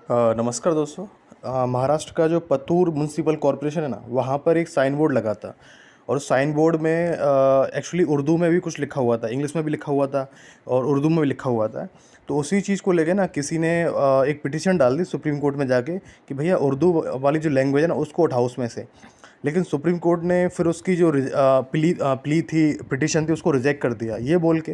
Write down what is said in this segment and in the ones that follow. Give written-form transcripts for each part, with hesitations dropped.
नमस्कार दोस्तों। महाराष्ट्र का जो पतूर म्युनिसिपल कॉरपोरेशन है ना, वहाँ पर एक साइन बोर्ड लगा था। और उस साइन बोर्ड में एक्चुअली उर्दू में भी कुछ लिखा हुआ था, इंग्लिश में भी लिखा हुआ था और उर्दू में भी लिखा हुआ था। तो उसी चीज़ को लेके ना किसी ने एक पिटीशन डाल दी सुप्रीम कोर्ट में जाके कि भैया उर्दू वाली जो लैंग्वेज है ना उसको उठाओ उसमें से। लेकिन सुप्रीम कोर्ट ने फिर उसकी जो प्ली थी, पिटीशन थी, उसको रिजेक्ट कर दिया, ये बोल के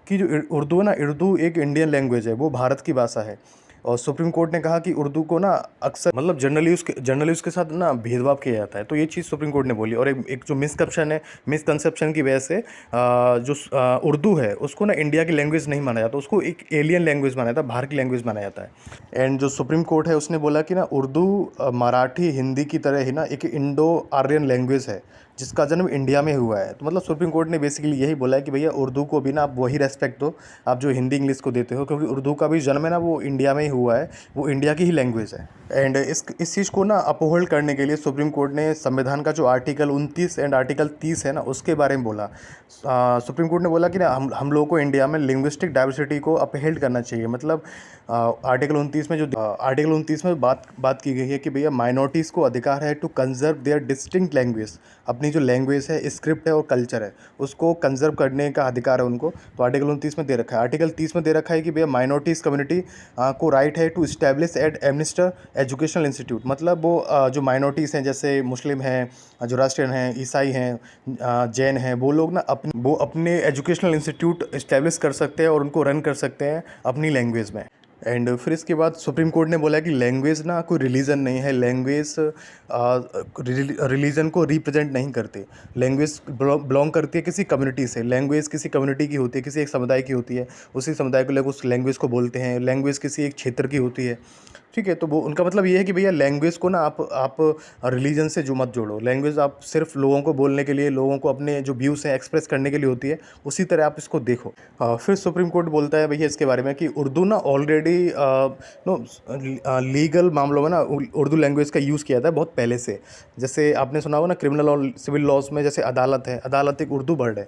कि जो उर्दू है ना, उर्दू एक इंडियन लैंग्वेज है, वो भारत की भाषा है। और सुप्रीम कोर्ट ने कहा कि उर्दू को ना अक्सर मतलब जर्नलिस्ट के साथ ना भेदभाव किया जाता है। तो ये चीज़ सुप्रीम कोर्ट ने बोली। और एक जो मिसकंसेप्शन की वजह से उर्दू है उसको ना इंडिया की लैंग्वेज नहीं माना जाता, उसको एक एलियन लैंग्वेज माना जाता है, बाहर की लैंग्वेज माना जाता है। एंड जो सुप्रीम कोर्ट है उसने बोला कि ना उर्दू मराठी हिंदी की तरह ही ना एक इंडो आर्यन लैंग्वेज है जिसका जन्म इंडिया में हुआ है। तो मतलब सुप्रीम कोर्ट ने बेसिकली यही बोला है कि भैया उर्दू को भी ना आप वही रेस्पेक्ट दो आप जो हिंदी इंग्लिश को देते हो, क्योंकि उर्दू का भी जन्म है ना वो इंडिया में ही हुआ है, वो इंडिया की ही लैंग्वेज है। एंड इस चीज़ को ना अपहोल्ड करने के लिए सुप्रीम कोर्ट ने संविधान का जो आर्टिकल 29 एंड आर्टिकल 30 है ना उसके बारे में बोला। सुप्रीम कोर्ट ने बोला कि ना हम लोगों को इंडिया में लिंग्विस्टिक डाइवर्सिटी को अपहेल्ड करना चाहिए। मतलब आर्टिकल 29 में बात की गई है कि भैया माइनॉरिटीज़ को अधिकार है to conserve their distinct language, अपनी जो लैंग्वेज है, स्क्रिप्ट है और कल्चर है उसको कंजर्व करने का अधिकार है उनको। तो आर्टिकल 29 में दे रखा है। आर्टिकल 30 में दे रखा है कि भैया माइनॉरिटीज़ कम्युनिटी को राइट है to establish at administer educational institute. मतलब वो जो माइनॉरिटीज़ हैं जैसे मुस्लिम हैं, जोरास्ट्रियन हैं, ईसाई हैं, जैन हैं, वो लोग ना अपने एजुकेशनल इंस्टीट्यूट इस्टेब्लिश कर सकते हैं और उनको रन कर सकते हैं अपनी लैंग्वेज में। एंड फिर इसके बाद सुप्रीम कोर्ट ने बोला कि लैंग्वेज ना कोई रिलीजन नहीं है, लैंग्वेज रिलीजन को रिप्रेजेंट नहीं करती। लैंग्वेज बिलोंग करती है किसी कम्युनिटी से, लैंग्वेज किसी कम्युनिटी की होती है, किसी एक समुदाय की होती है, उसी समुदाय को लेकर उस लैंग्वेज को बोलते हैं। लैंग्वेज किसी एक क्षेत्र की होती है, ठीक है। तो वो उनका मतलब ये है कि भैया लैंग्वेज को ना आप रिलीजन से जो मत जोड़ो। लैंग्वेज आप सिर्फ लोगों को बोलने के लिए, लोगों को अपने जो व्यूज़ हैं एक्सप्रेस करने के लिए होती है, उसी तरह आप इसको देखो। फिर सुप्रीम कोर्ट बोलता है भैया इसके बारे में कि उर्दू ना ऑलरेडी नो लीगल मामलों में ना उर्दू लैंग्वेज का यूज़ किया था बहुत पहले से। जैसे आपने सुना होगा ना क्रिमिनल और सिविल लॉज में, जैसे अदालत है, अदालत एक उर्दू वर्ड है।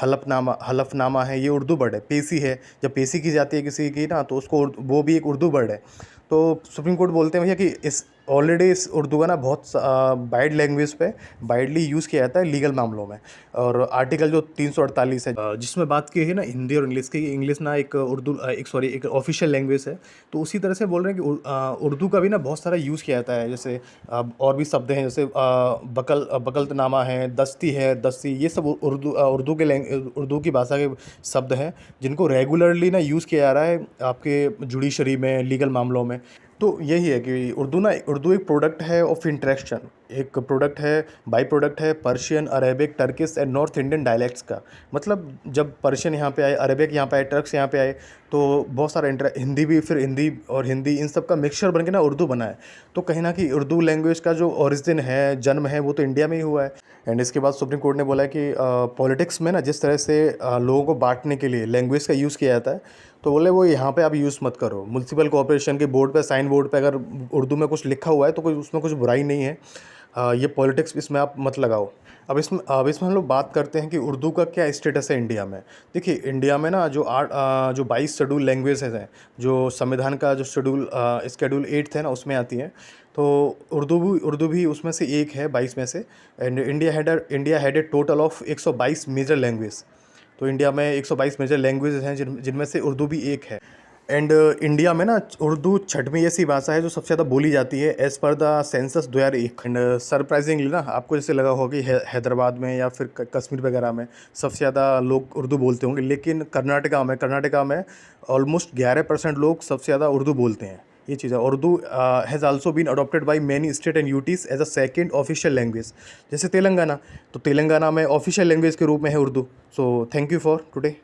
हलफनामा है, ये उर्दू वर्ड है। पेशी है, जब पेशी की जाती है किसी की ना तो उसको वो भी एक उर्दू वर्ड है। तो सुप्रीम कोर्ट बोलते हैं भैया कि इस ऑलरेडी इस उर्दू का ना बहुत वाइड लैंग्वेज पे वाइडली यूज़ किया जाता है लीगल मामलों में। और आर्टिकल जो 348 है जिसमें बात की है ना हिंदी और इंग्लिश की, इंग्लिश ना एक एक ऑफिशियल लैंग्वेज है। तो उसी तरह से बोल रहे हैं कि उर्दू का भी ना बहुत सारा यूज़ किया जाता है। जैसे और भी शब्द हैं, जैसे बकलतनामा है, दस्ती है, दस्ती, ये सब उर्दू की भाषा के शब्द हैं जिनको रेगुलरली ना यूज़ किया जा रहा है आपके जुडिशरी में, लीगल मामलों में। तो यही है कि उर्दू एक प्रोडक्ट है ऑफ इंटरेक्शन, एक प्रोडक्ट है, बाई प्रोडक्ट है Persian, Arabic, Turkish and north Indian dialects का। मतलब जब पर्शियन यहाँ पे आए, अरेबिक यहाँ पे आए, टर्क्स यहाँ पे आए, तो बहुत सारा हिंदी भी, फिर हिंदी इन सब का मिक्सचर बन के ना उर्दू बना है। तो कहीं ना कहीं उर्दू लैंग्वेज का जो ओरिजिन है, जन्म है, वो तो इंडिया में ही हुआ है। एंड इसके बाद सुप्रीम कोर्ट ने बोला है कि पॉलिटिक्स में ना जिस तरह से लोगों को बांटने के लिए लैंग्वेज का यूज़ किया जाता है, तो बोले वो यहाँ पे आप यूज़ मत करो। म्युनिसिपल कॉर्पोरेशन के बोर्ड पे, साइन बोर्ड पे अगर उर्दू में कुछ लिखा हुआ है तो कोई उसमें कुछ बुराई नहीं है। ये पॉलिटिक्स इसमें आप मत लगाओ। अब इसमें हम लोग बात करते हैं कि उर्दू का क्या स्टेटस है इंडिया में। देखिए इंडिया में ना जो 22 शेड्यूल लैंग्वेजेस हैं, जो संविधान का जो शेड्यूल 8 है ना उसमें आती हैं। तो उर्दू भी उसमें से एक है 22 में से। And India had a total of 122 major language. तो इंडिया में 122 मेजर लैंग्वेजेस हैं जिनमें से उर्दू भी एक है। एंड इंडिया में ना उर्दू छठवीं ऐसी भाषा है जो सबसे ज़्यादा बोली जाती है as per the census 2001। And surprisingly ना आपको जैसे लगा होगा कि हैदराबाद में या फिर कश्मीर वगैरह में सबसे ज़्यादा लोग उर्दू बोलते होंगे, लेकिन कर्नाटका में ऑलमोस्ट 11% लोग सबसे ज़्यादा उर्दू बोलते हैं। ये चीज़ है। Urdu has also been adopted by many state and UTs as a second official language. जैसे तेलंगाना, तो तेलंगाना में ऑफिशियल लैंग्वेज के रूप में है Urdu. So thank you for today.